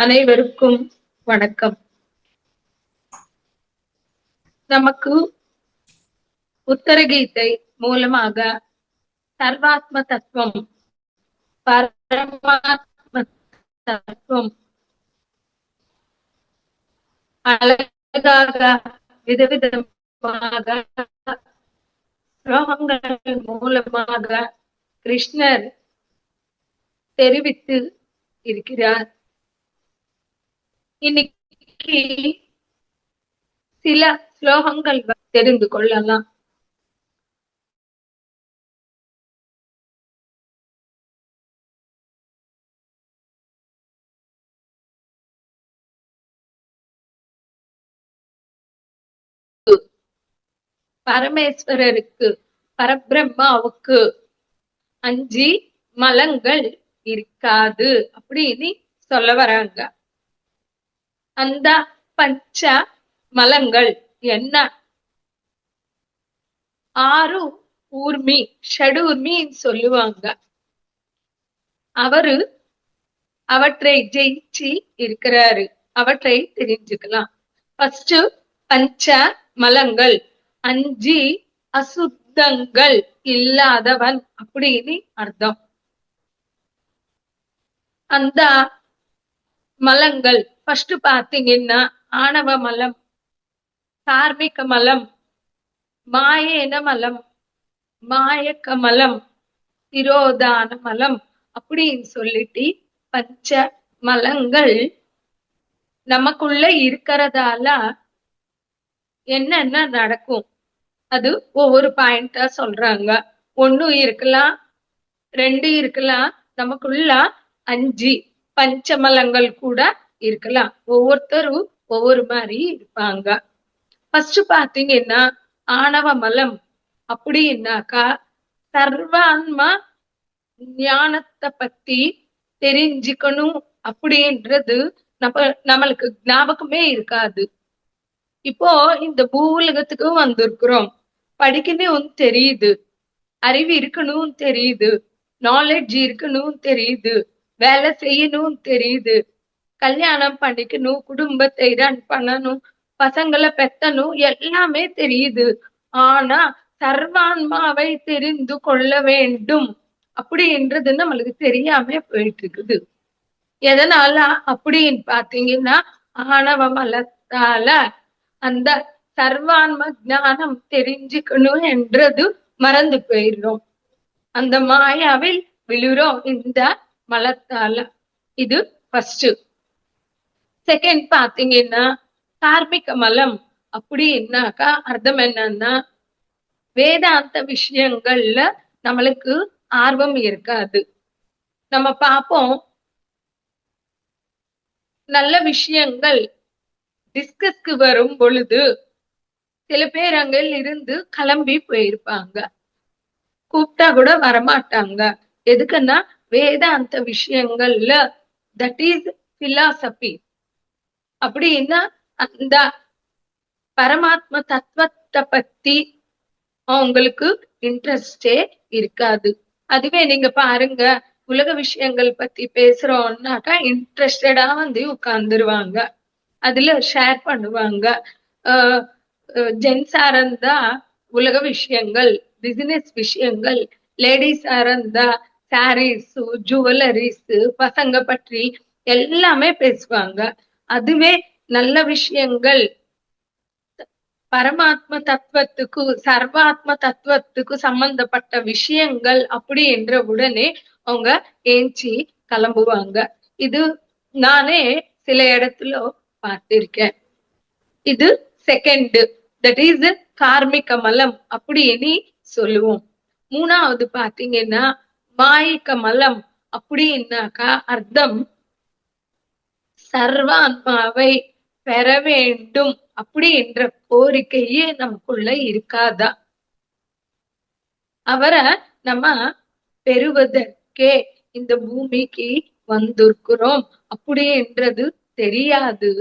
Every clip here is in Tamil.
அனைவருக்கும் வணக்கம். நமக்கு உத்தரகீதை மூலமாக சர்வாத்ம தத்துவம், பரமாத்ம தத்துவம் அழகாக விதவிதமாக ஸ்லோகங்கள் மூலமாக கிருஷ்ணர் தெரிவித்து இருக்கிறார். இன்னைக்கு சில ஸ்லோகங்கள் தெரிந்து கொள்ளலாம். பரமேஸ்வரருக்கு, பரபிரம்மாவுக்கு 5 மலங்கள் இருக்காது அப்படின்னு சொல்ல வராங்க. அந்த பஞ்ச மலங்கள் என்ன? 6 ஊர்மி, ஷடூர்மின்னு சொல்லுவாங்க. அவரு அவற்றை ஜெயிச்சு இருக்கிறாரு. அவற்றை தெரிஞ்சுக்கலாம். ஃபர்ஸ்ட் பஞ்ச மலங்கள், 5 அசுத்தங்கள் இல்லாதவன் அப்படின்னு அர்த்தம். அந்த மலங்கள் ஃபர்ஸ்ட் பாத்தீங்கன்னா ஆணவ மலம், கார்மிக மலம், மாயேன மலம், மாயக்க மலம், திரோதான மலம் அப்படின்னு சொல்லிட்டு பஞ்ச மலங்கள் நமக்குள்ள இருக்கிறதால என்னென்ன நடக்கும் அது ஒவ்வொரு பாயிண்டா சொல்றாங்க. 1 இருக்கலாம், 2 இருக்கலாம், நமக்குள்ள 5 பஞ்சமலங்கள் கூட இருக்கலாம். ஒவ்வொருத்தரும் ஒவ்வொரு மாதிரி இருப்பாங்க. ஃபர்ஸ்ட் பாத்தீங்கன்னா ஆணவ மலம் அப்படின்னாக்கா சர்வான்மா ஞானத்தை பத்தி தெரிஞ்சுக்கணும் அப்படின்றது நம்மளுக்கு ஞாபகமே இருக்காது. இப்போ இந்த பூ உலகத்துக்கு வந்திருக்கிறோம், படிக்கணும் தெரியுது, அறிவு இருக்கணும் தெரியுது, நாலேஜ் இருக்கணும் தெரியுது, வேலை செய்யணும் தெரியுது, கல்யாணம் பண்ணிக்கணும், குடும்பத்தை ரன் பண்ணணும், பசங்களை பெத்தணும், எல்லாமே தெரியுது. ஆனா சர்வான்மாவை தெரிந்து கொள்ள வேண்டும் அப்படின்றது நம்மளுக்கு தெரியாம போயிட்டு இருக்குது. எதனால அப்படின்னு பாத்தீங்கன்னா ஆணவ மலத்தால அந்த சர்வான்ம ஞானம் தெரிஞ்சுக்கணும் என்றது மறந்து போயிடுறோம். அந்த மாயாவில் விழுறோம் இந்த மலத்தால. இது ஃபர்ஸ்ட். செகண்ட் பாத்தீங்கன்னா கார்மிக மலம் அப்படின்னாக்கா அர்த்தம் என்னன்னா வேதாந்த விஷயங்கள்ல நம்மளுக்கு ஆர்வம் இருக்காது. நம்ம பார்ப்போம், நல்ல விஷயங்கள் டிஸ்கஸ்க்கு வரும் பொழுது சில பேர் அங்க இருந்து கிளம்பி போயிருப்பாங்க, கூப்பிட்டா கூட வரமாட்டாங்க. எதுக்குன்னா வேதாந்த விஷயங்கள்ல, தட் இஸ் பிலாசபி அப்படின்னா அந்த பரமாத்ம தத்துவத்தை பத்தி அவங்களுக்கு இன்ட்ரெஸ்டே இருக்காது. அதுவே நீங்க பாருங்க, உலக விஷயங்கள் பத்தி பேசுறோம்னாக்கா இன்ட்ரெஸ்டடா உட்கார்ந்துருவாங்க, அதுல ஷேர் பண்ணுவாங்க. ஜென்ஸா இருந்தா உலக விஷயங்கள், பிசினஸ் விஷயங்கள், லேடிஸா இருந்தா சாரீஸ், ஜுவல்லரிஸ், பசங்க பற்றி எல்லாமே பேசுவாங்க. அதுவே நல்ல விஷயங்கள், பரமாத்ம தத்துவத்துக்கு, சர்வாத்ம தத்துவத்துக்கு சம்பந்தப்பட்ட விஷயங்கள் அப்படி என்ற உடனே அவங்க ஏஞ்சி கிளம்புவாங்க. இது நானே சில இடத்துல பார்த்திருக்கேன். இது செகண்ட், தட் இஸ் கார்மிக மலம் அப்படின்னு சொல்லுவோம். 3வது பாத்தீங்கன்னா மாயிக்க மலம் அப்படின்னாக்கா அர்த்தம் சர்வாத்மாவை பெற வேண்டும் அப்படி என்ற கோரிக்கையே நமக்குள்ள இருக்காதா? அவரை நம்ம பெறுவதற்கே இந்த பூமிக்கு வந்திருக்கிறோம் அப்படின்றது தெரியாது.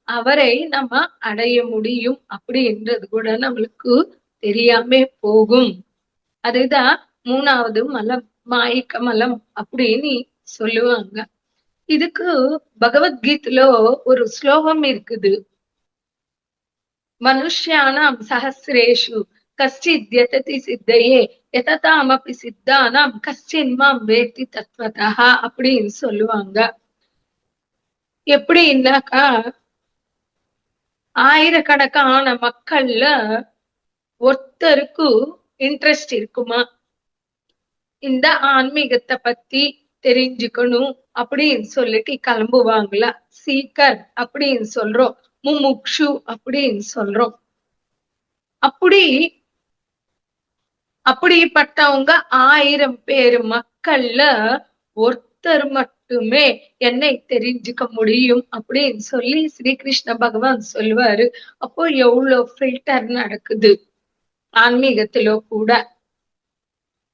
அவரை நம்ம அடைய முடியும் அப்படின்றது கூட நம்மளுக்கு தெரியாம போகும். அதுதான் 3வது மலம், மாயிக்க மலம் அப்படின்னு சொல்லுவாங்க. இதுக்கு பகவத்கீதையில ஒரு ஸ்லோகம் இருக்குது. மனுஷ்யானாம் சஹசிரேஷு கஷ்டித் யததி சித்தையே யததாமபி சித்தானாம் கஷ்டின் மாம் வேத்தி தத்வதா அப்படின்னு சொல்லுவாங்க. எப்படின்னாக்கா, ஆயிரக்கணக்கான மக்கள்ல ஒருத்தருக்கு இன்ட்ரெஸ்ட் இருக்குமா இந்த ஆன்மீகத்தை பத்தி தெரிஞ்சுக்கணும் அப்படின்னு சொல்லிட்டு கிளம்புவாங்களா. சீக்கர் அப்படின்னு சொல்றோம், முமுக்ஷு அப்படின்னு சொல்றோம். அப்படி அப்படிப்பட்டவங்க 1000 பேரு மக்கள்ல ஒருத்தர் மட்டுமே என்னை தெரிஞ்சுக்க முடியும் அப்படின்னு சொல்லி ஸ்ரீகிருஷ்ண பகவான் சொல்லுவாரு. அப்போ எவ்வளவு ஃபில்டர் நடக்குது ஆன்மீகத்திலோ கூட.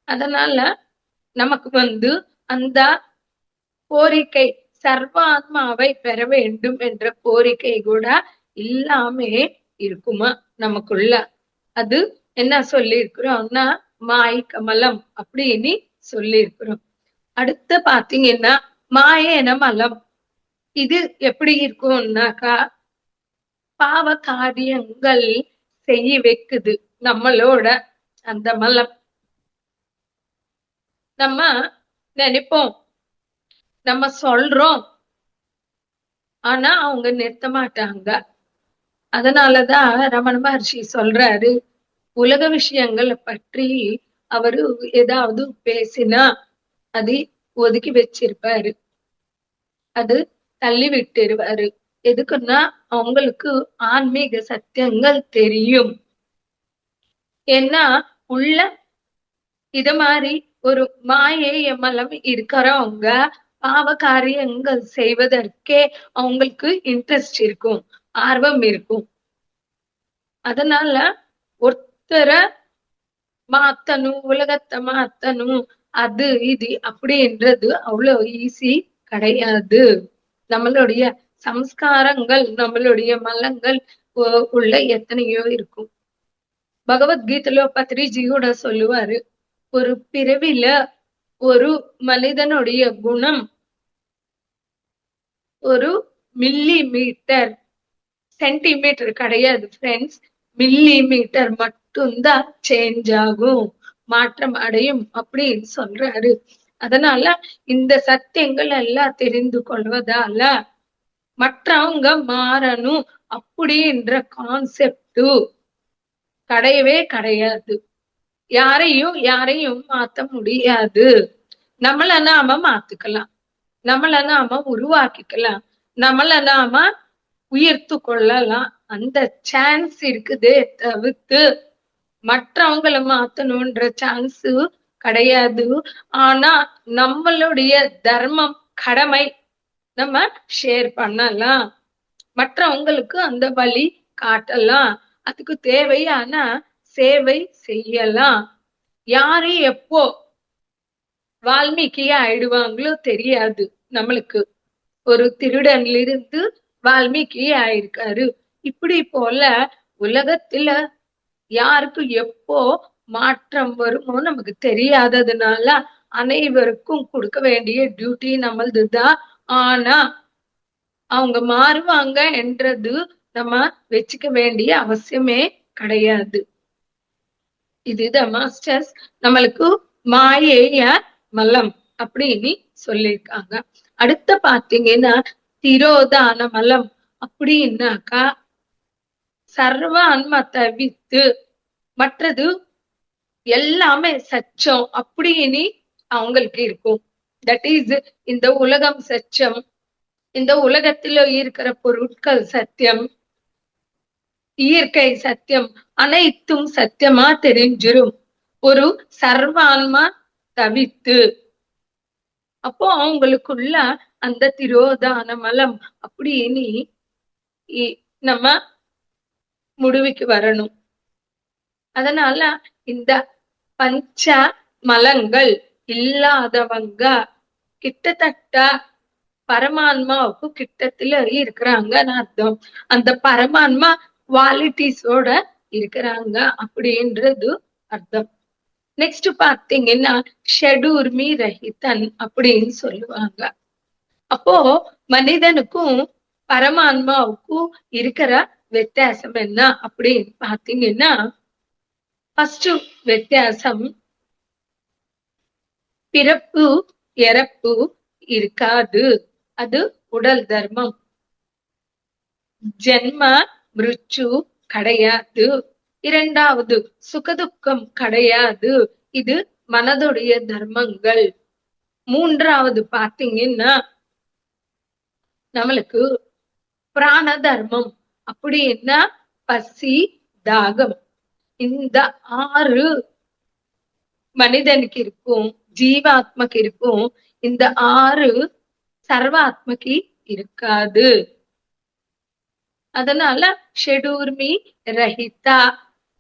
அதனால நமக்கு அந்த கோரிக்கை, சர்வாத்மாவை பெற வேண்டும் என்ற கோரிக்கை கூட இல்லாமே இருக்குமா நமக்குள்ள. அது என்ன சொல்லி இருக்கிறோம்னா மாய் கமலம் அப்படின்னு சொல்லி இருக்கிறோம். அடுத்து பாத்தீங்கன்னா மாயேன மலம். இது எப்படி இருக்கும்னாக்கா, பாவ காரியங்கள் செய்ய வைக்குது நம்மளோட அந்த மலம். நம்ம நினைப்போம், நம்ம சொல்றோம், ஆனா அவங்க நிறுத்த மாட்டாங்க. அதனாலதான் ரமண மகர்ஷி சொல்றாரு, உலக விஷயங்களை பற்றி அவரு ஏதாவது பேசினா அதை ஒதுக்கி வச்சிருப்பாரு, அது தள்ளி விட்டுருவாரு. எதுக்குன்னா அவங்களுக்கு ஆன்மீக சத்தியங்கள் தெரியும். ஏன்னா உள்ள இத மாதிரி ஒரு மாயை மலம் இருக்கிறவங்க பாவ காரியங்கள் செய்வதற்கே அவங்களுக்கு இன்ட்ரெஸ்ட் இருக்கும், ஆர்வம் இருக்கும். அதனால ஒருத்தரை மாத்தணும், உலகத்தை மாத்தணும், அது இது அப்படின்றது அவ்வளவு ஈஸி கிடையாது. நம்மளுடைய சம்ஸ்காரங்கள், நம்மளுடைய மலங்கள் உள்ள எத்தனையோ இருக்கும். பகவத்கீதையில பத்ரிஜியோட சொல்லுவாரு, ஒரு பிறவில ஒரு மனிதனுடைய குணம் ஒரு மில்லி மீட்டர், சென்டிமீட்டர் கிடையாது ஃப்ரெண்ட்ஸ், மில்லி மீட்டர் மட்டும்தான் சேஞ்ச் ஆகும், மாற்றம் அடையும் அப்படின்னு சொல்றாரு. அதனால இந்த சத்தியங்கள் எல்லாம் தெரிந்து கொள்வதால மற்றவங்க மாறணும் அப்படின்ற கான்செப்ட் கிடையவே கிடையாது. யாரையும் மாத்த முடியாது. நம்மள நாம மாத்துக்கலாம், நம்மள நாம உருவாக்கிக்கலாம், நம்மள நாம உயர்த்து கொள்ளலாம். அந்த சான்ஸ் இருக்குதே தவிர்த்து மற்றவங்களை மாத்தணும்ன்ற சான்ஸ் கிடையாது. ஆனா நம்மளுடைய தர்மம், கடமை நம்ம ஷேர் பண்ணலாம், மற்றவங்களுக்கு அந்த வழி காட்டலாம், அதுக்கு தேவையான சேவை செய்யலாம். யாரு எப்போ வால்மீகியா ஆயிடுவாங்களோ தெரியாது நம்மளுக்கு. ஒரு திருடன்ல இருந்து வால்மீகி ஆயிருக்காரு. இப்படி போல உலகத்துல யாருக்கு எப்போ மாற்றம் வருமோ நமக்கு தெரியாததுனால அனைவருக்கும் கொடுக்க வேண்டிய டியூட்டி நம்மளதுதான். ஆனா அவங்க மாறுவாங்க என்றது நம்ம வச்சுக்க வேண்டிய அவசியமே கிடையாது. இதுதான் மாஸ்டர்ஸ் நம்மளுக்கு மாயேய மலம் அப்படின்னு சொல்லியிருக்காங்க. அடுத்த பாத்தீங்கன்னா திரோதான மலம் அப்படின்னாக்கா, சர்வ ஆன்மா தவித்து மற்றது எல்லாமே சச்சம் அப்படின்னு அவங்களுக்கு இருக்கும். தட் இஸ், இந்த உலகம் சச்சம், இந்த உலகத்துல இருக்கிற பொருட்கள் சத்தியம், இயற்கை சத்தியம், அனைத்தும் சத்தியமா தெரிஞ்சிரும் ஒரு சர்வான்மா தவித்து. அப்போ அவங்களுக்குள்ள அந்த திரோதான மலம் அப்படின்னு நம்ம முடிவுக்கு வரணும். அதனால இந்த பஞ்ச மலங்கள் இல்லாதவங்க கிட்டத்தட்ட பரமான்மாவுக்கு கிட்டத்துல இருக்கிறாங்கன்னு அர்த்தம். அந்த பரமான்மா குவாலிட்டிஸோட இருக்கிறாங்க அப்படின்றது அர்த்தம். நெக்ஸ்ட் பாத்தீங்கன்னா ஷெடூர்மி ரஹிதன் அப்படின்னு சொல்லுவாங்க. அப்போ மனிதனுக்கும் பரமாத்மாவுக்கும் இருக்கிற வித்தியாசம் என்ன அப்படின்னு பாத்தீங்கன்னா, ஃபர்ஸ்ட் வித்தியாசம், பிறப்பு இறப்பு இருக்காது. அது உடல் தர்மம். ஜென்ம மிருச்சு கிடையாது. இரண்டாவது, சுகதுக்கம் கிடையாது. இது மனதுடைய தர்மங்கள். மூன்றாவது பாத்தீங்கன்னா, நம்மளுக்கு பிராண தர்மம் அப்படின்னா பசி, தாகம். இந்த 6 மனிதனுக்கு இருக்கும், ஜீவாத்மக்கு இருக்கும். இந்த 6 சர்வாத்மக்கு இருக்காது. அதனால ஷெடூர்மி ரஹிதா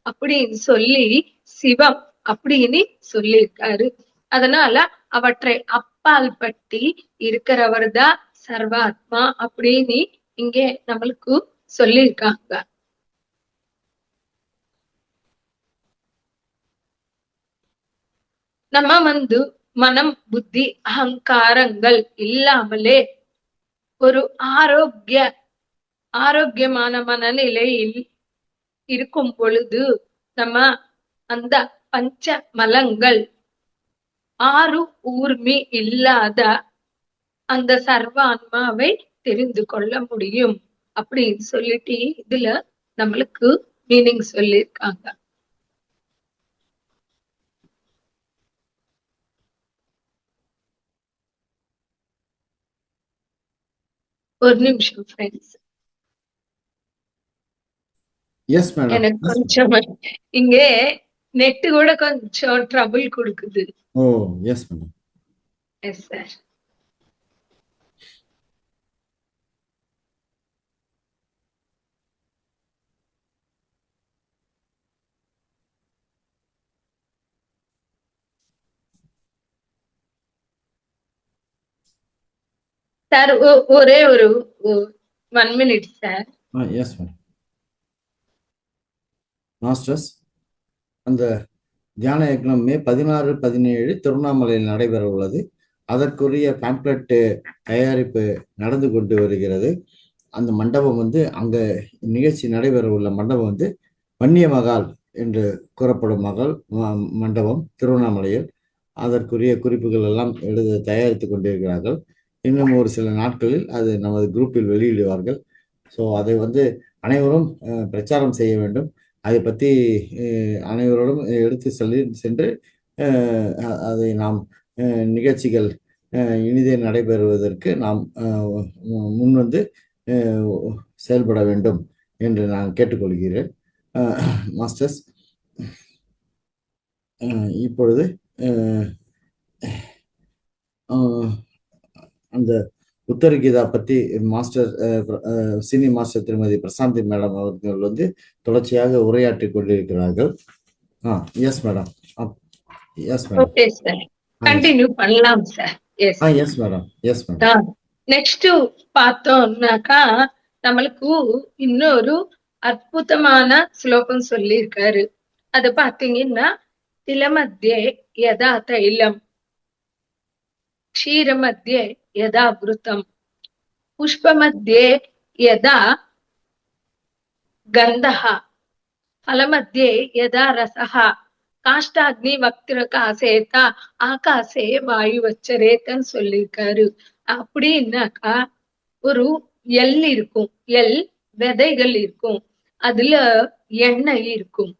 அப்படின்னு சொல்லி சிவம் அப்படின்னு சொல்லியிருக்காரு. அதனால அவற்றை அப்பால் பட்டி இருக்கிறவர் தான் சர்வாத்மா அப்படின்னு இங்கே நம்மளுக்கு சொல்லியிருக்காங்க. நம்ம மனம், புத்தி, அகங்காரங்கள் இல்லாமலே ஒரு ஆரோக்கியமான மனநிலையில் இருக்கும் பொழுது நம்ம அந்த பஞ்ச மலங்கள் 6 ஊர்மி இல்லாத அந்த சர்வான்மாவை தெரிந்து கொள்ள முடியும் அப்படின்னு சொல்லிட்டு இதுல நம்மளுக்கு மீனிங் சொல்லியிருக்காங்க. ஒரு நிமிஷம் ஃப்ரெண்ட்ஸ். எனக்கு கொஞ்சம் இங்க நெட் கூட கொஞ்சம் ட்ரபிள் கொடுக்குது. Oh yes madam. Yes sir. Sir ஒரே ஒரு 1 minute sir. Yes madam. Masters, அந்த தியான யக்னம் மே 16, 17 திருவண்ணாமலையில் நடைபெற உள்ளது. அதற்குரிய பேம்ப்ளெட் தயாரிப்பு நடந்து கொண்டு வருகிறது. அந்த மண்டபம் அங்க நிகழ்ச்சி நடைபெற உள்ள மண்டபம் வன்னிய மகால் என்று கூறப்படும் மண்டபம் திருவண்ணாமலையில். அதற்குரிய குறிப்புகள் எல்லாம் தயாரித்து கொண்டிருக்கிறார்கள். இன்னும் ஒரு சில நாட்களில் அது நமது குரூப்பில் வெளியிடுவார்கள். ஸோ அதை அனைவரும் பிரச்சாரம் செய்ய வேண்டும். அதை பற்றி அனைவரோடும் எடுத்து சென்று அதை நாம் நிகழ்ச்சிகள் இனிதே நடைபெறுவதற்கு நாம் முன்வந்து செயல்பட வேண்டும் என்று நான் கேட்டுக்கொள்கிறேன். மாஸ்டர்ஸ், இப்பொழுது அந்த உத்தரகீதா பற்றி மாஸ்டர் சினி மாஸ்டர் திருமதி பிரசாந்தி மேடம் அவர்கள் தொடர்ச்சியாக உரையாற்றி கொண்டிருக்கிறார்கள். Yes madam. Yes madam. Okay sir, continue பண்ணலாம் sir. Yes. Yes madam. Yes madam. Next பார்த்தோம்னாக்கா நம்மளுக்கு இன்னொரு அற்புதமான ஸ்லோகம் சொல்லியிருக்காரு. அது பாத்தீங்கன்னா, திலமத்தியே யதா தைலம், க்ஷீரமத்தியே யதா விருத்தம், புஷ்பமத்தியே யதா கந்தஹ, ஃபலமத்தியே யதா ரசஹ, காஷ்டாக்னி வக்திரகாசேதா ஆகாசே வாயு வச்சரேத்தன்னு சொல்லியிருக்காரு. அப்படின்னாக்கா ஒரு எல் இருக்கும், எல் விதைகள் இருக்கும், அதுல எண்ணெய் இருக்கும்.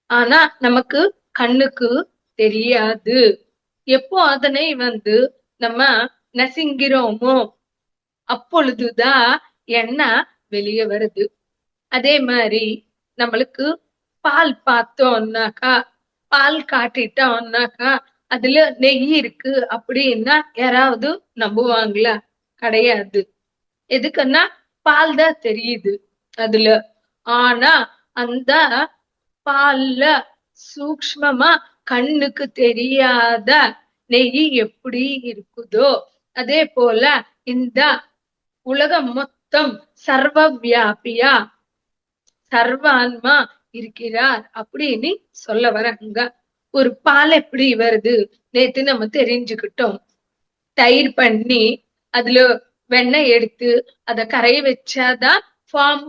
ஆனா நமக்கு கண்ணுக்கு தெரியாது. எப்போ அதனை நம்ம நசுங்கிறோமோ அப்பொழுதுதான் எண்ணெய் வெளியே வருது. அதே மாதிரி நம்மளுக்கு பால் பார்த்தோம்னாக்கா, பால் காட்டிட்டோம்னாக்கா அதுல நெய் இருக்கு அப்படின்னா யாராவது நம்புவாங்களா? கிடையாது. எதுக்குன்னா பால் தான் தெரியுது அதுல. ஆனா அந்த பால்ல சூக்ஷ்மமா கண்ணுக்கு தெரியாத நெய் எப்படி இருக்குதோ அதே போல இந்த உலகம் மொத்தம் சர்வ வியாபியா சர்வான்மா இருக்கிறார் அப்படின்னு சொல்ல வராங்க. ஒரு பால் எப்படி வருது நேத்து நம்ம தெரிஞ்சுக்கிட்டோம். தயிர் பண்ணி அதுல வெண்ணெய் எடுத்து அத கரைய வச்சாதான் ஃபார்ம்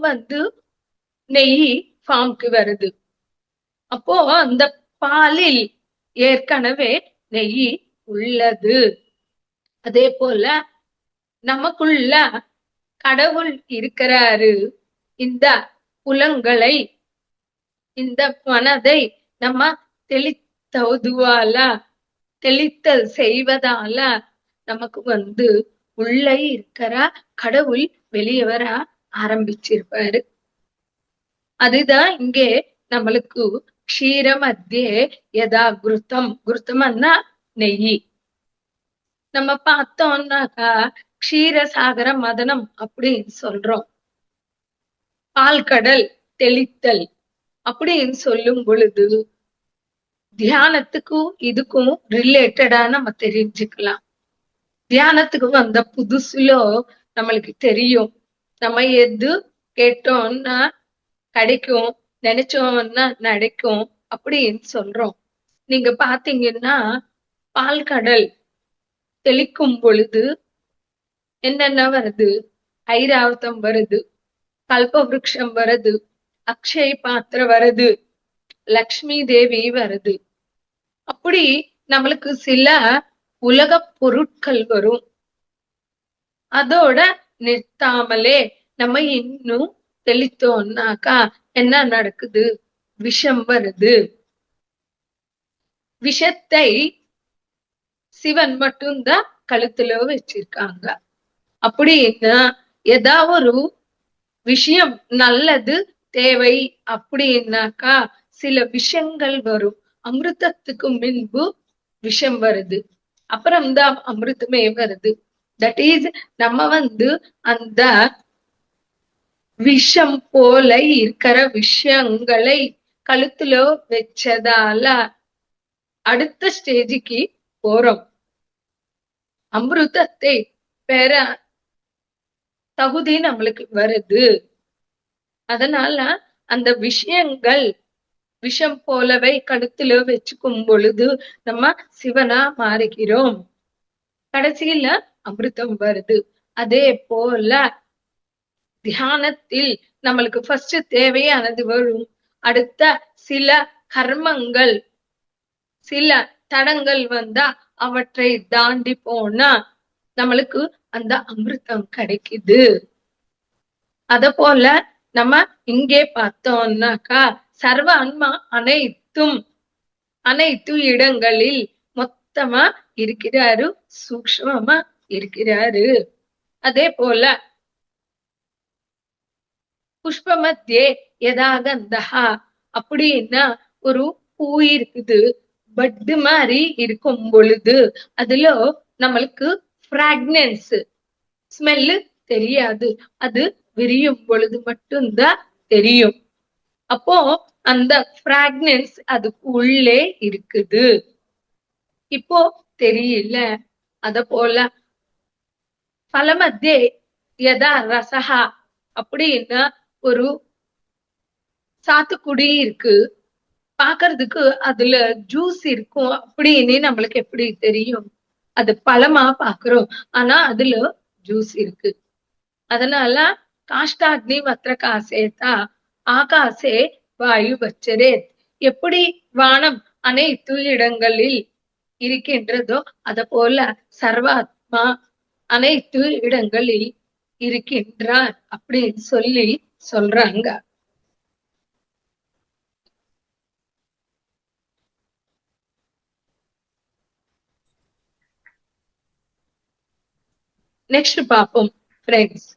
நெய் ஃபார்முக்கு வருது. அப்போ அந்த பாலில் ஏற்கனவே நெய் உள்ளது. அதே போல நமக்குள்ள கடவுள் இருக்கிறாரு. இந்த புலங்களை, இந்த மனதை நம்ம தெளித்தல் செய்வதால நமக்கு உள்ள இருக்கிற கடவுள் வெளியே வர ஆரம்பிச்சிருப்பாரு. அதுதான் இங்கே நம்மளுக்கு க்ஷீர மத்தியே யதா குருத்தம், குருத்தம்னா நெய். நம்ம பார்த்தோம்னாக்கா க்ஷீரசாகர மதனம் அப்படின்னு சொல்றோம். பால்கடல் தெளித்தல் அப்படின்னு சொல்லும் பொழுது தியானத்துக்கும் இதுக்கும் ரிலேட்டடா நம்ம தெரிஞ்சுக்கலாம். தியானத்துக்கு வந்த புதுசுலோ நம்மளுக்கு தெரியும், நம்ம எது கேட்டோம்னா கிடைக்கும், நினைச்சோம்னா நடக்கும் அப்படின்னு சொல்றோம். நீங்க பாத்தீங்கன்னா பால்கடல் தெளிக்கும் பொழுது என்னென்ன வருது? ஐராவதம் வருது, கல்ப விருட்சம் வருது, அக்ஷய பாத்திர வருது, லக்ஷ்மி தேவி வருது. அப்படி நம்மளுக்கு சில உலக பொருட்கள் வரும். அதோட நிறுத்தாமலே நம்ம இன்னும் தெளித்தோம்னாக்கா என்ன நடக்குது? விஷம் வருது. விஷத்தை சிவன் மட்டும்தான் கழுத்துல வச்சிருக்காங்க. அப்படின்னா ஏதாவது ஒரு விஷயம் நல்லது தேவை அப்படின்னாக்கா சில விஷயங்கள் வரும். அமிர்தத்துக்கு முன்பு விஷம் வருது, அப்புறம்தான் அமிர்தமே வருது. தட் இஸ் நம்ம அந்த விஷம் போல இருக்கிற விஷயங்களை கழுத்துல வச்சதால அடுத்த ஸ்டேஜுக்கு போறோம். அமிர்தத்தை பெற தகுதி நம்மளுக்கு வருது. அதனால அந்த விஷயங்கள் விஷம் போலவே கழுத்துல வச்சுக்கும் பொழுது நம்ம சிவனா மாறுகிறோம். கடைசியில அமிர்தம் வருது. அதே போல தியானத்தில் நம்மளுக்கு ஃபர்ஸ்ட் தேவையானது வரும். அடுத்த சில கர்மங்கள், சில தடங்கள் வந்தா அவற்றை தாண்டி போனா நம்மளுக்கு அந்த அமிர்தம் கிடைக்குது. அத போல நம்ம இங்கே பார்த்தோம்னாக்கா சர்வ ஆன்மா அனைத்து இடங்களில் மொத்தமா இருக்கிறாரு, சூக்ஷ்மமா இருக்கிறாரு. அதே போல புஷ்ப மத்தியே யதாகந்தஹா அப்படின்னா ஒரு பூ இருக்குது, பட்டு மாதிரி இருக்கும் பொழுது அதுல நம்மளுக்கு ஃப்ராக்னன்ஸ் ஸ்மெல்லு தெரியாது. அது விரியும் பொழுது மட்டும்தான் தெரியும். அப்போ அந்த ஃப்ராக்னன்ஸ் அதுக்கு உள்ளே இருக்குது, இப்போ தெரியல. அத போல பலமத்தியே யதா ரசஹா அப்படின்னா ஒரு சாத்துக்குடி இருக்கு, பாக்குறதுக்கு அதுல ஜூஸ் இருக்கும் அப்படின்னு நம்மளுக்கு எப்படி தெரியும்? அது பழமா பாக்குறோம், ஆனா அதுல ஜூஸ் இருக்கு. அதனால காஷ்டாக்னி வத்ரகாசேதா ஆகாசே வாயு வச்சரே. எப்படி வானம் அனைத்து இடங்களில் இருக்கின்றதோ அத போல சர்வாத்மா அனைத்து இடங்களில் இருக்கின்றார் அப்படின்னு சொல்றாங்க. நெக்ஸ்ட் பாப்போம் ஃப்ரெண்ட்ஸ்.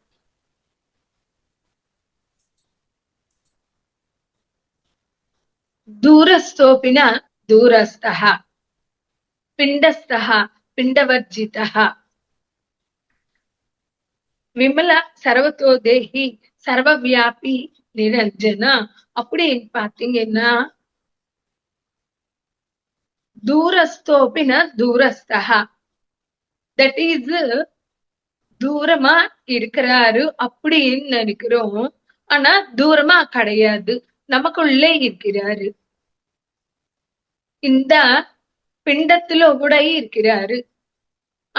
தூரஸ்தோபின தூரஸ்தஹ, பிண்டஸ்தஹ பிண்டவர்ஜிதஹ, விமல சர்வத்தோ தேஹி சர்வவியாபி நிரஞ்சனா. அப்படின்னு பாத்தீங்கன்னா தூரஸ்தோபின தூரஸ்தஹ, தட் இஸ் தூரமா இருக்கிறாரு அப்படின்னு நினைக்கிறோம், ஆனா தூரமா கிடையாது, நமக்குள்ளே இருக்கிறாரு. இந்த பிண்டத்துல கூட இருக்கிறாரு,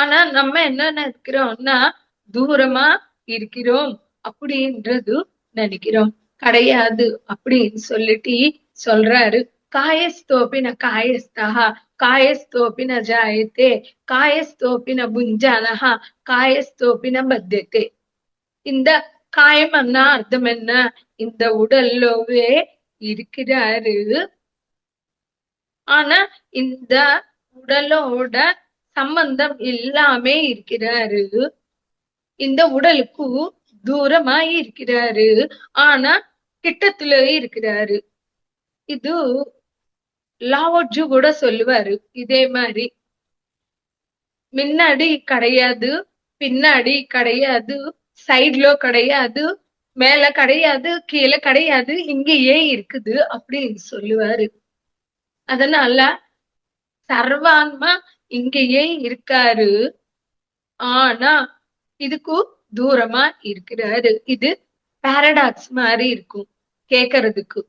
ஆனா நம்ம என்ன நினைக்கிறோம்னா தூரமா இருக்கிறோம் அப்படின்றது நினைக்கிறோம். கிடையாது அப்படின்னு சொல்லிட்டு சொல்றாரு. காயஸ்தோபின காயஸ்தா காயஸ்தோபின ஜாயத்தே காயஸ்தோபின புஞ்சானஹா காயஸ்தோபின பத்தியத்தே. இந்த காயம்னா அர்த்தம் என்ன? இந்த உடல்லோவே இருக்கிறாரு. ஆனா இந்த உடலோட சம்பந்தம் இல்லாமே இருக்கிறாரு. இந்த உடலுக்கு தூரமா இருக்கிறாரு. ஆனா கிட்டத்துல இருக்கிறாரு. இது லாவோஜு கூட சொல்லுவாரு இதே மாதிரி. முன்னாடி கிடையாது, பின்னாடி கிடையாது, சைட்ல கிடையாது, மேல கிடையாது, கீழே கிடையாது, இங்கேயே இருக்குது அப்படின்னு சொல்லுவாரு. அதனால சர்வான்மா இங்கேயே இருக்காரு. ஆனா இதுக்கு தூரமா இருக்கிறாரு. இது பாரடாக்ஸ் மாதிரி இருக்கும் கேக்குறதுக்கு.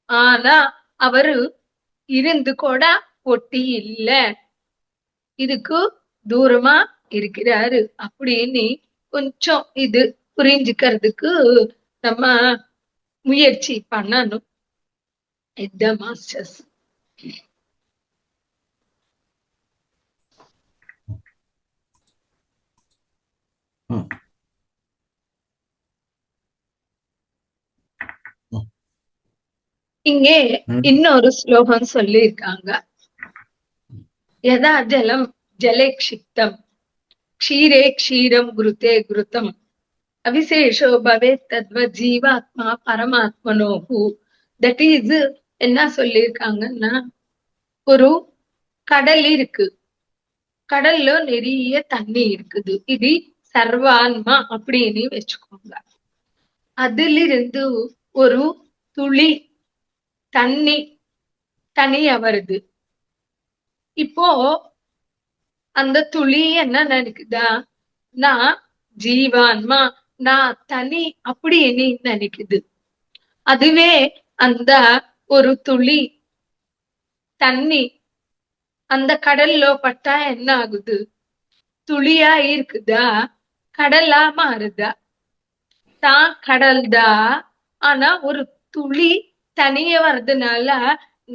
ஆனா அவரு இருந்து கூட ஒட்டி இல்ல, இதுக்கு தூரமா இருக்கிறாரு அப்படின்னு கொஞ்சம் இது புரிஞ்சுக்கிறதுக்கு நம்ம முயற்சி பண்ணணும். இதுதான் மாஸ்டர்ஸ். இங்கே இன்னொரு ஸ்லோகம் சொல்லி இருக்காங்க. யதா ஜலம் ஜலே க்ஷிப்தம் க்ஷீரே க்ஷீரம் குருதே குருதம் அவிசேஷோ பவேத் தத்வத் ஜீவாத்மா பரமாத்மனோஹு. தட் இஸ் என்ன சொல்லியிருக்காங்கன்னா, ஒரு கடல் இருக்கு, கடல்ல நிறைய தண்ணி இருக்குது, இது சர்வான்மா அப்படின்னு வச்சுக்கோங்க. அதிலிருந்து ஒரு துளி தண்ணி தனியா வருது. இப்போ அந்த துளி என்ன நினைக்குதா, நான் ஜீவான்மா, நான் தனி அப்படின்னு நினைக்குது. அதுவே அந்த ஒரு துளி தண்ணி அந்த கடல்ல பட்டா என்ன ஆகுது? துளியா இருக்குதா, கடலா மாறுதா? தான் கடல்தா, ஆனா ஒரு துளி தனிய வர்றதுனால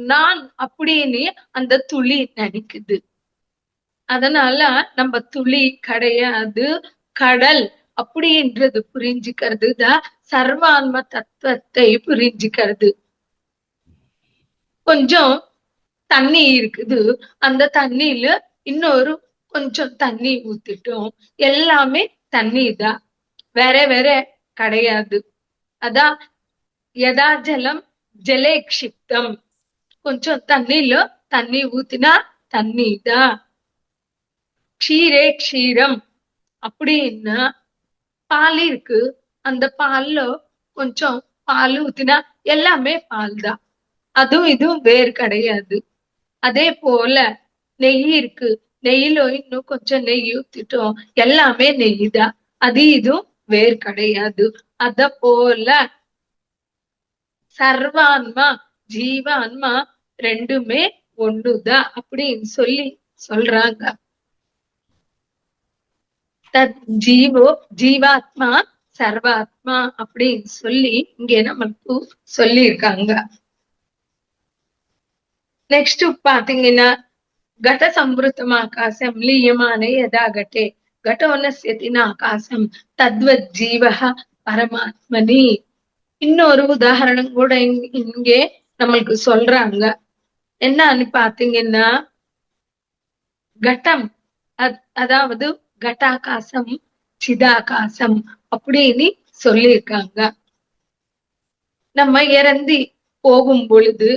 நான் அப்படின்னு அந்த துளி நினைக்குது. அதனால நம்ம துளி கிடையாது, கடல் அப்படின்றது புரிஞ்சுக்கிறது தான் சர்வான்ம தத்துவத்தை புரிஞ்சுக்கிறது. கொஞ்சம் தண்ணி இருக்குது, அந்த தண்ணியில இன்னொரு கொஞ்சம் தண்ணி ஊத்திட்டோம், எல்லாமே தண்ணி தான், வேற வேற கிடையாது. அதான் யதா ஜலம் ஜலே க்ஷிப்தம், கொஞ்சம் தண்ணியில தண்ணி ஊத்தினா தண்ணி தான். க்ஷீரே க்ஷீரம் அப்படின்னா பால் இருக்கு, அந்த பால்ல கொஞ்சம் பால் ஊத்தினா எல்லாமே பால் தான், அதுவும் இதுவும் வேறு கிடையாது. அதே போல நெய் இருக்கு, நெய்யில இன்னும் கொஞ்சம் நெய் ஊத்திட்டோம், எல்லாமே நெய் தான், அது இதுவும் வேறு கிடையாது. அத போல சர்வான்மா ஜீவான்மா ரெண்டுமே ஒண்ணுதான் அப்படின்னு சொல்லி சொல்றாங்க. தத் ஜீவோ ஜீவாத்மா சர்வாத்மா அப்படின்னு சொல்லி இங்க நம்மளுக்கு சொல்லி இருக்காங்க. நெக்ஸ்ட் பாத்தீங்கன்னா, கட சம்பிருத்தம் ஆகாசம் லீயமானே யதா கட்டே கடோனஸ்யதின ஆகாசம் தத்வத் ஜீவஹ பரமாத்மனி. இன்னொரு உதாரணம் கூட இங்கே நம்மளுக்கு சொல்றாங்க. என்னன்னு பாத்தீங்கன்னா, கட்டம் அதாவது கட்டாகாசம் சிதாகாசம் அப்படின்னு சொல்லியிருக்காங்க. நம்ம இறந்தி போகும் பொழுது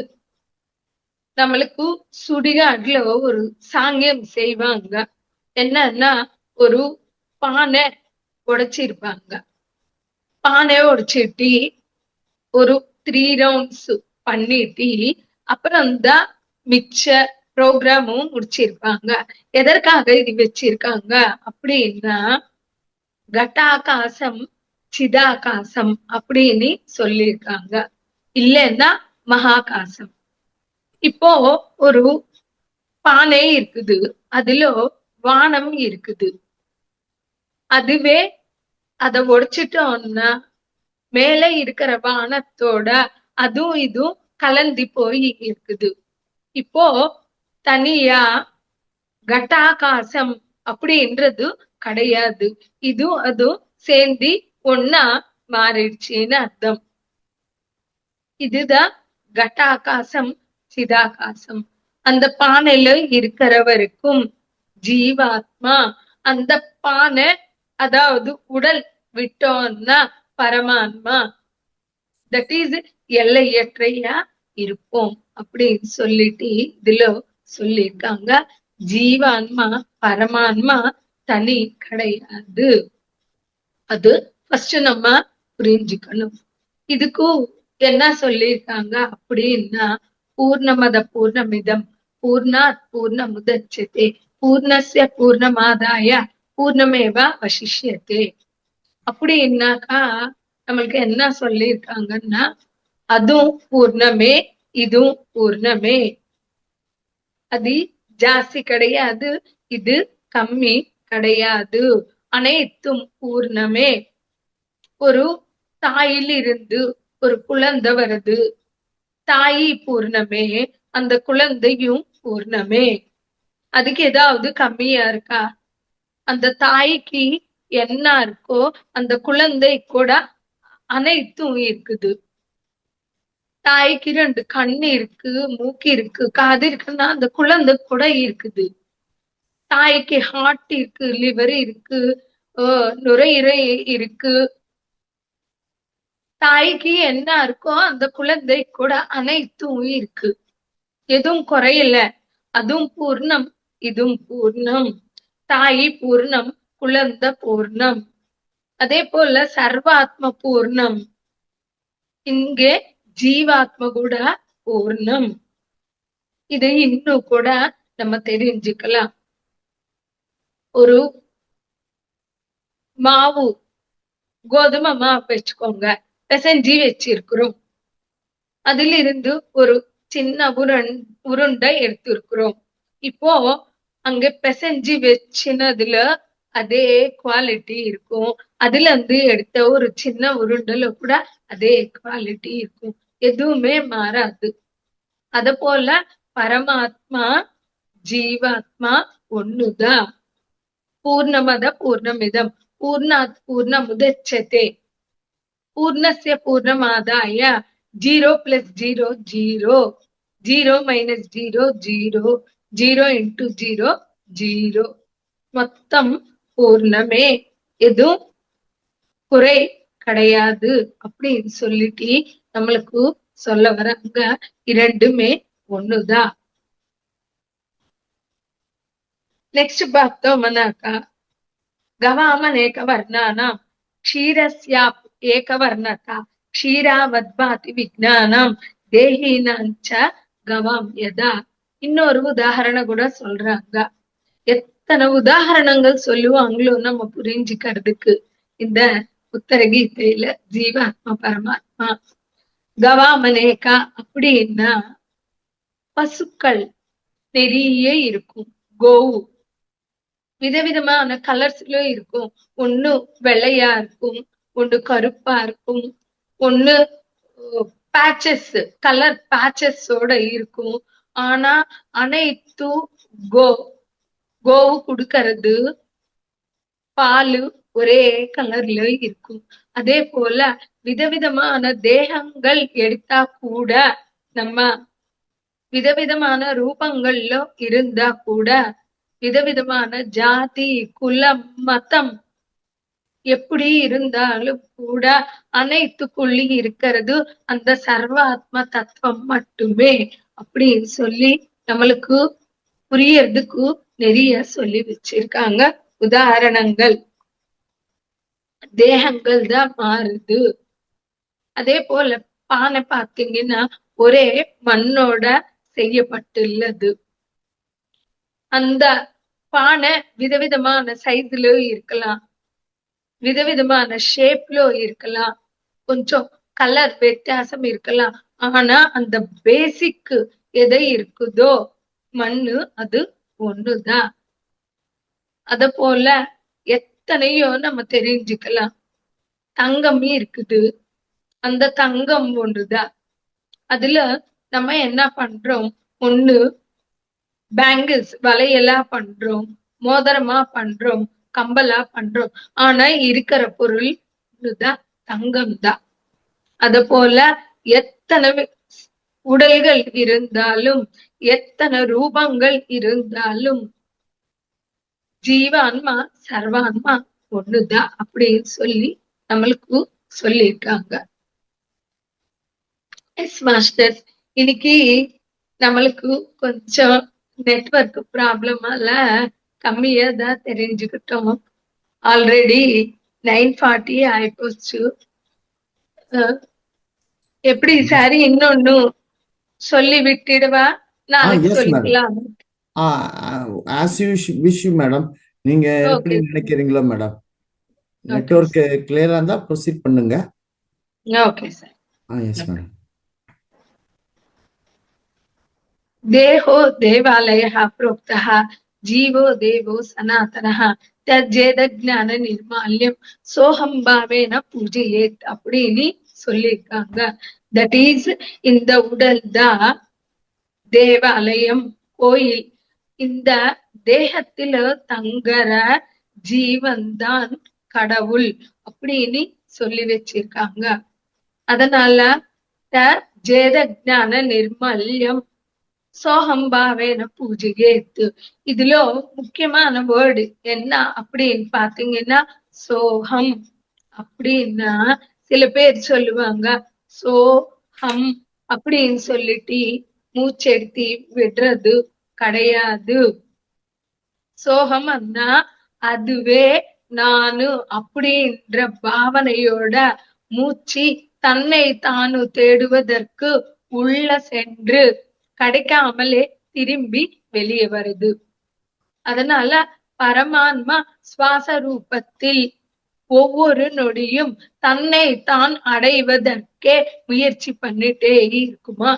நம்மளுக்கு சுடுகாட்டுல ஒரு சாங்கியம் செய்வாங்க. என்னன்னா, ஒரு பானை உடைச்சிருப்பாங்க, பானை உடைச்சிட்டு ஒரு 3 ரவுண்ட்ஸ் பண்ணிட்டு அப்புறம் தான் மிச்ச ப்ரோக்ராமும் முடிச்சிருப்பாங்க. எதற்காக இது வச்சிருக்காங்க அப்படின்னா, கட்டாகாசம் சிதாகாசம் அப்படின்னு சொல்லியிருக்காங்க, இல்லைன்னா மகாகாசம். இப்போ ஒரு பானை இருக்குது, அதுல வானம் இருக்குது. அதுவே அத உடைச்சிட்டோம்னா மேல இருக்கிற வானத்தோட அதுவும் இதுவும் கலந்து போய் இருக்குது. இப்போ தனியா கட்டாகாசம் அப்படின்றது கிடையாது. இதுவும் அதுவும் சேர்ந்து ஒன்னா மாறிடுச்சுன்னு அர்த்தம். இதுதான் கட்டாகாசம் சிதாகாசம். அந்த பானையில இருக்கிறவருக்கும் ஜீவாத்மா, அந்த பானை அதாவது உடல் விட்டோம்னா பரமாத்மா, தட் இஸ் எல்லையற்றையா இருப்போம் அப்படின்னு சொல்லிட்டு இதுல சொல்லியிருக்காங்க. ஜீவான்மா பரமான்மா தனி கிடையாது. அது ஃபர்ஸ்ட் நம்ம புரிஞ்சுக்கணும். இதுக்கு என்ன சொல்லியிருக்காங்க அப்படின்னா, பூர்ணமத பூர்ணமிதம் பூர்ணாத் பூர்ணமுதச்யதே பூர்ணஸ்ய பூர்ணமாதாய பூர்ணமேவ அவசிஷ்யதே. அப்படின்னாக்கா நம்மளுக்கு என்ன சொல்லியிருக்காங்கன்னா, அதுவும் பூர்ணமே இதுவும் பூர்ணமே. அது ஜாஸ்தி கிடையாது, இது கம்மி கிடையாது, அனைத்தும் பூர்ணமே. ஒரு தாயில் இருந்து ஒரு குழந்தை வருது, தாயி பூர்ணமே, அந்த குழந்தையும் பூர்ணமே. அதுக்கு ஏதாவது கம்மியா இருக்கா? அந்த தாய்க்கு என்ன இருக்கோ அந்த குழந்தை கூட அனைத்தும் இருக்குது. தாய்க்கு 2 கண்ணு இருக்கு, மூக்கு இருக்கு, காது இருக்குன்னா அந்த குழந்தை கூட இருக்குது. தாய்க்கு ஹார்ட் இருக்கு, லிவர் இருக்கு, நுரையீரல் இருக்கு. தாய்க்கு என்ன இருக்கோ அந்த குழந்தை கூட அனைத்தும் இருக்கு. எதுவும் குறையல. அதுவும் பூர்ணம் இதுவும் பூர்ணம். தாயி பூர்ணம், குழந்தை பூர்ணம். அதே போல சர்வாத்ம பூர்ணம். இங்கே ஜீவாத்ம கூட பூர்ணம். இதை இன்னும் கூட நம்ம தெரிஞ்சுக்கலாம். ஒரு மாவு, கோதுமை மாவு வச்சுக்கோங்க, பிசைஞ்சு வச்சிருக்கிறோம். அதுல இருந்து ஒரு சின்ன உருண்டை எடுத்திருக்கிறோம். இப்போ அங்க பிசைஞ்சு வச்சினதுல அதே குவாலிட்டி இருக்கும். அதுல இருந்து எடுத்த ஒரு சின்ன உருண்டல கூட அதே குவாலிட்டி இருக்கும், எதுவுமே மாறாது. அத போல பரமாத்மா ஜீவாத்மா ஒண்ணுதான். பூர்ணமத பூர்ணமிதம் பூர்ணாத் பூர்ணமுதச்யதே பூர்ணஸ்ய பூர்ணமாதாய 0 + 0 0 0 - 0 0 0 × 0 0 மொத்தம் பூர்ணமே, எதுவும் குறை கிடையாது அப்படின்னு சொல்லிட்டு நம்மளுக்கு சொல்ல வராங்க. இரண்டுமே ஒண்ணுதான். நெக்ஸ்ட் பார்த்தோம்னாக்கா, கவாமநேக வர்ணானாம் க்ஷீரஸ்யாப் ஏகவர்ணதா க்ஷீராவத்பாதி விஜ்ஞானம் தேஹீனாஞ்ச கவாம் யதா. இன்னொரு உதாரணம் கூட சொல்றாங்க. எத்தனை உதாரணங்கள் சொல்லுவாங்களோ நம்ம புரிஞ்சுக்கிறதுக்கு இந்த உத்தர கீதையில. ஜீவாத்மா பரமாத்மா கவாமநேகா அப்படின்னா பசுக்கள் நிறைய இருக்கும். கோவு விதவிதமான கலர்ஸ்ல இருக்கும். ஒண்ணு வெள்ளையா இருக்கும், ஒண்ணு கருப்பா இருக்கும், ஒண்ணு பேச்சஸ் கலர் பேச்சஸோட இருக்கும். ஆனா அனைத்தும் கோவு கொடுக்கறது பாலு ஒரே கலர்ல இருக்கும். அதே போல விதவிதமான தேகங்கள் எடுத்தா கூட, நம்ம விதவிதமான ரூபங்கள்ல இருந்தா கூட, விதவிதமான ஜாதி குலம் மதம் எப்படி இருந்தாலும் கூட அனைத்துக்குள்ளி இருக்கிறது அந்த சர்வாத்ம தத்துவம் மட்டுமே அப்படின்னு சொல்லி நம்மளுக்கு புரியறதுக்கு நிறைய சொல்லி வச்சிருக்காங்க உதாரணங்கள். தேகங்கள் தான் மாறுது. அதே போல பானை பார்த்தீங்கன்னா ஒரே மண்ணோட செய்யப்பட்டுள்ளது. அந்த பானை விதவிதமான சைஸ்ல இருக்கலாம், விதவிதமான ஷேப்ல இருக்கலாம், கொஞ்சம் கலர் வித்தியாசம் இருக்கலாம். ஆனா அந்த பேசிக் எதை இருக்குதோ மண்ணு அது ஒண்ணுதான். அத போல எத்தனையோ நம்ம தெரிஞ்சுக்கலாம். தங்கம் இருக்குது, அந்த தங்கம் ஒன்றுதான். அதுல நம்ம என்ன பண்றோம்? ஒண்ணு பேங்கிள்ஸ் வளையலா பண்றோம், மோதிரமா பண்றோம், கம்பலா பண்றோம். ஆனா இருக்கிற பொருள் இதுதான், தங்கம் தான். அத போல எத்தனை உடல்கள் இருந்தாலும், எத்தனை ரூபங்கள் இருந்தாலும், ஜீவான்மா சர்வான்மா ஒண்ணுதான் அப்படின்னு சொல்லி நம்மளுக்கு சொல்லியிருக்காங்க. எஸ் மாஸ்டர், இன்னைக்கு நம்மளுக்கு கொஞ்சம் நெட்வொர்க் ப்ராப்ளமால கம்மியா தான் தெரிஞ்சுக்கிட்டோம். ஆல்ரெடி 9:40 ஆயிப்போச்சு. எப்படி சாரி இன்னொன்னு சொல்லி விட்டுடுவா? நாளைக்கு எஸ் மேடம். சொல்லிக்கலாம். As you wish you madam. நீங்க எப்படி ஓகே நினைக்கிறீங்களோ மேடம். ஓகே நெட்வொர்க் கிளியரா இருந்தா ப்ரொசீட் பண்ணுங்க. Okay sir. Yes madam. தேஹோ தேவாலயः प्रोक्तः जीवो देवो सनातनः தஜ்ஜேத ஞான நிர்மால்யம் சோகம் பாவேன பூஜையேத் அப்படின்னு சொல்லியிருக்காங்க. தட் இஸ், இந்த உடல் தான் தேவாலயம், கோயில். இந்த தேகத்தில தங்குற ஜீவன் தான் கடவுள் அப்படின்னு சொல்லி வச்சிருக்காங்க. அதனால ஜேத ஞான நிர்மல்யம் சோஹம்பாவேன பூஜையேத்து. இதுல முக்கியமான வேர்டு என்ன அப்படின்னு பாத்தீங்கன்னா சோகம். அப்படின்னா சில பேர் சொல்லுவாங்க சோஹம் அப்படின்னு சொல்லிட்டு மூச்செடுத்தி விடுறது கிடையாது. சோகம்னா அதுவே நானு அப்படின்ற பாவனையோட மூச்சு தன்னை தானு தேடுவதற்கு உள்ள சென்று கிடைக்காமலே திரும்பி வெளியே வருது. அதனால பரமான்மா சுவாச ரூபத்தில் ஒவ்வொரு நொடியும் தன்னை தான் அடைவதற்கே முயற்சி பண்ணிட்டே இருக்குமா.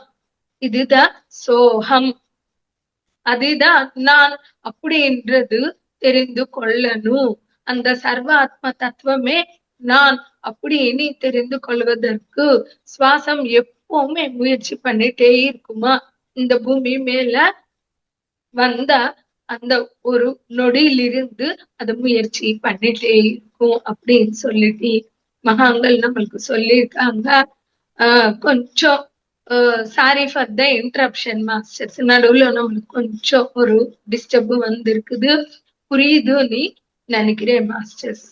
இதுதான் சோகம். அதுதான் நான் அப்படின்றது தெரிந்து கொள்ளணும். அந்த சர்வாத்ம தத்துவமே நான் அப்படின்னு தெரிந்து கொள்வதற்கு சுவாசம் எப்பவுமே முயற்சி பண்ணிட்டே இருக்குமா. இந்த பூமி மேல வந்த அந்த ஒரு நொடியிலிருந்து அது முயற்சி பண்ணிட்டே இருக்கும் அப்படின்னு சொல்லிட்டு மகான்கள் நம்மளுக்கு சொல்லியிருக்காங்க. கொஞ்சம் sorry for the interruption masters. நடுவுல நம்மளுக்கு கொஞ்சம் ஒரு டிஸ்டர்ப் வந்திருக்குது. புரியுதுன்னு நினைக்கிறேன் மாஸ்டர்ஸ்.